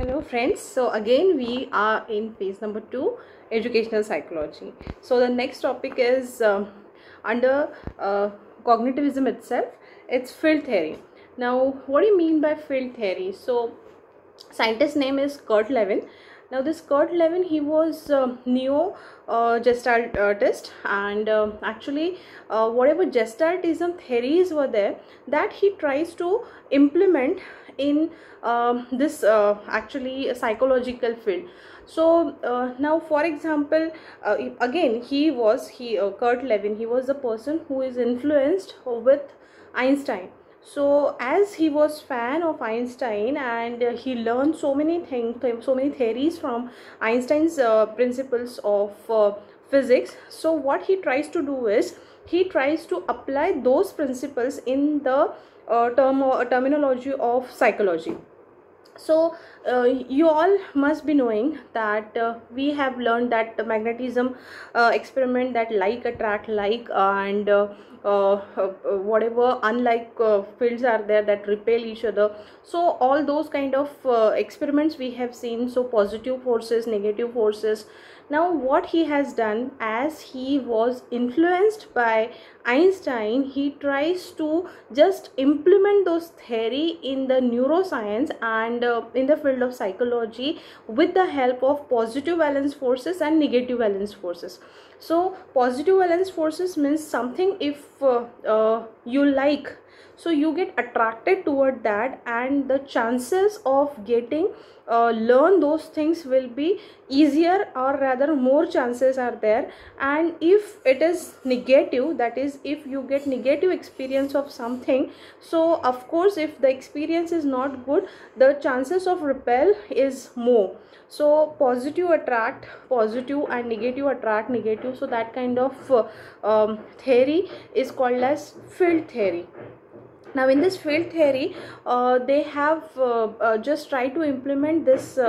Hello friends, so again we are in phase number 2, educational psychology. So the next topic is under cognitivism itself. It's field theory. Now what do you mean by field theory? So scientist name is Kurt Lewin. Now this Kurt Lewin, he was neo gestalt artist, and actually whatever gestaltism theories were there, that he tries to implement in this actually psychological field. So now for example, again Kurt Lewin, he was the person who is influenced with Einstein. So as he was fan of Einstein, and he learned so many things, so many theories from Einstein's principles of physics. So what he tries to do is he tries to apply those principles in the terminology of psychology. So you all must be knowing that we have learned that the magnetism experiment, that like attract like, and whatever unlike fields are there that repel each other. So all those kind of experiments we have seen. So positive forces, negative forces. Now what he has done, as he was influenced by Einstein, he tries to just implement those theory in the neuroscience and in the field of psychology with the help of positive valence forces and negative valence forces. So positive valence forces means something, if you like, so you get attracted toward that, and the chances of getting learn those things will be easier, or rather more chances are there. And if it is negative, that is if you get negative experience of something, so of course if the experience is not good, the chances of repel is more. So positive attract positive and negative attract negative. So that kind of theory is called as field theory. Now in this field theory, they have just tried to implement this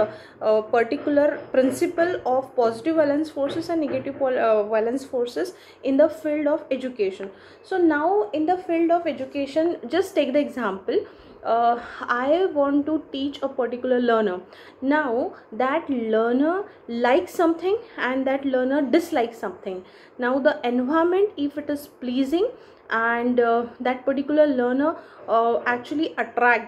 particular principle of positive valence forces and negative valence forces in the field of education. So now in the field of education, just take the example, I want to teach a particular learner. Now that learner likes something and that learner dislikes something. Now the environment, if it is pleasing, and that particular learner actually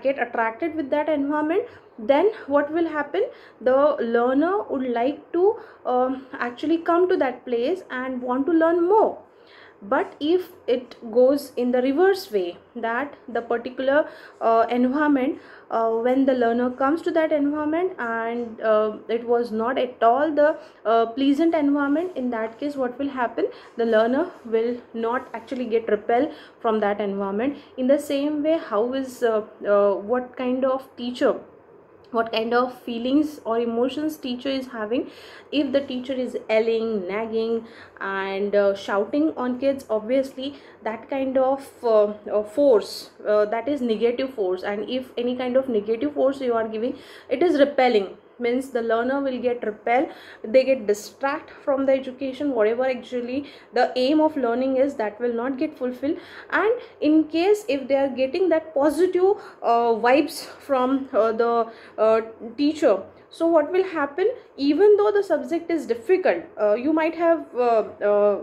get attracted with that environment, then what will happen, the learner would like to actually come to that place and want to learn more. But if it goes in the reverse way, that the particular environment, when the learner comes to that environment and it was not at all the pleasant environment, in that case what will happen, the learner will not actually get repelled from that environment. In the same way, how is what kind of teacher, what kind of feelings or emotions teacher is having. If the teacher is yelling, nagging, and shouting on kids, obviously that kind of force, that is negative force. And if any kind of negative force you are giving, it is repelling, means the learner will get repelled, they get distract from the education, whatever actually the aim of learning is, that will not get fulfilled. And in case if they are getting that positive vibes from the teacher, so what will happen, even though the subject is difficult, you might have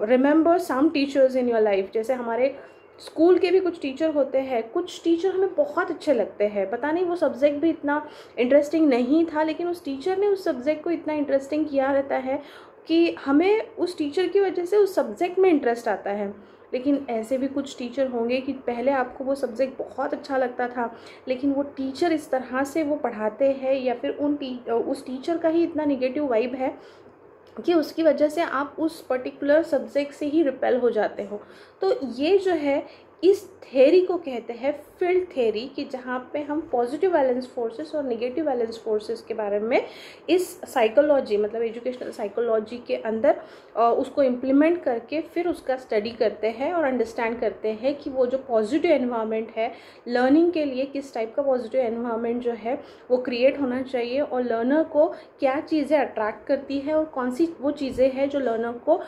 remember some teachers in your life, जैसे हमारे school के भी कुछ teacher होते हैं, कुछ teacher हमें बहुत अच्छे लगते हैं, पता नहीं वो सब्जेक्ट भी इतना इंटरेस्टिंग नहीं था, लेकिन उस टीचर ने उस सब्जेक्ट को इतना इंटरेस्टिंग किया रहता है कि हमें उस टीचर की वजह से उस सब्जेक्ट में इंटरेस्ट आता है. लेकिन ऐसे भी कुछ टीचर होंगे कि पहले आपको वो सब्जेक्ट बहुत अच्छा लगता था, लेकिन वो टीचर इस तरह से वो पढ़ाते हैं, या फिर उस टीचर का ही इतना निगेटिव वाइब है कि उसकी वजह से आप उस पर्टिकुलर सब्जेक्ट से ही रिपेल हो जाते हो. तो ये जो है, इस थेरी को कहते हैं फील्ड थेरी, कि जहाँ पे हम पॉजिटिव वैलेंस फोर्सेस और नेगेटिव वैलेंस फोर्सेस के बारे में इस साइकोलॉजी, मतलब एजुकेशनल साइकोलॉजी के अंदर उसको इम्प्लीमेंट करके फिर उसका स्टडी करते हैं और अंडरस्टैंड करते हैं कि वो जो पॉजिटिव एनवायरनमेंट है लर्निंग के लिए, किस टाइप का पॉजिटिव एनवायरनमेंट जो है वो क्रिएट होना चाहिए, और लर्नर को क्या चीज़ें अट्रैक्ट करती है और कौन सी वो चीज़ें हैं जो लर्नर को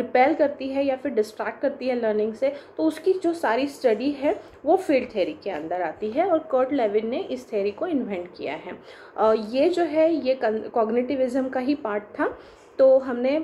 रिपेल करती है या फिर डिस्ट्रैक्ट करती है लर्निंग से. तो उसके इसकी जो सारी स्टडी है वो फील्ड थ्योरी के अंदर आती है और कर्ट लेविन ने इस थ्योरी को इन्वेंट किया है। ये जो है ये कॉग्निटिविज्म का ही पार्ट था। तो हमने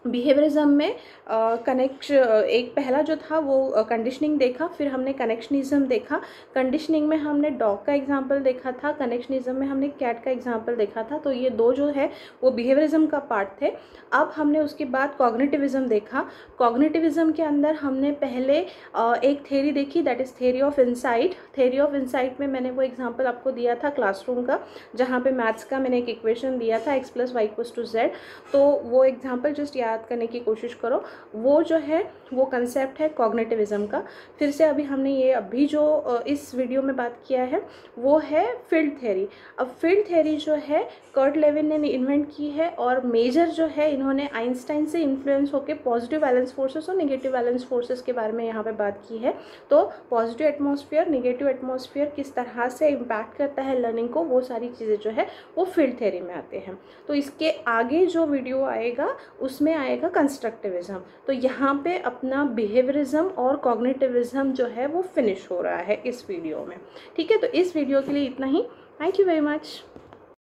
बिहेवियरिज्म में एक पहला जो था वो कंडीशनिंग देखा, फिर हमने कनेक्शनिज्म देखा। कंडीशनिंग में हमने डॉग का एग्जांपल देखा था, कनेक्शनिज्म में हमने कैट का एग्जांपल देखा था। तो ये दो जो है वो बिहेवियरिज्म का पार्ट थे। अब हमने उसके बाद कॉग्निटिविज्म देखा। कॉग्निटिविज्म के अंदर हमने पहले एक थ्योरी देखी, that is theory of insight. Theory of insight में मैंने वो एग्जाम्पल आपको दिया था क्लासरूम का, जहाँ पे मैथ्स का मैंने एक इक्वेशन दिया था x + y = z। तो वो एग्जाम्पल जस्ट याद करने की कोशिश करो। वो जो है वो कंसेप्ट है कॉग्निटिविज्म का। फिर से अभी जो इस वीडियो में बात किया है वो है फील्ड थ्योरी। अब फील्ड थ्योरी जो है कर्ट लेविन ने इन्वेंट की है और मेजर जो है इन्होंने आइंस्टाइन से इन्फ्लुएंस होकर पॉजिटिव वैलेंस फोर्सेस और नेगेटिव वैलेंस फोर्सेस के बारे में यहाँ पे बात की है। तो पॉजिटिव एटमॉस्फेयर, नेगेटिव एटमॉस्फेयर किस तरह से इम्पैक्ट करता है लर्निंग को, वो सारी चीज़ें जो है वो फील्ड थ्योरी में आते हैं। तो इसके आगे जो वीडियो आएगा उसमें आएगा कंस्ट्रक्टिविज्म। तो यहाँ पे अपना बिहेवियरिज्म और कॉग्निटिविज्म जो है वो फिनिश हो रहा है इस वीडियो में। ठीक है, तो इस वीडियो के लिए इतना ही। Thank you very much.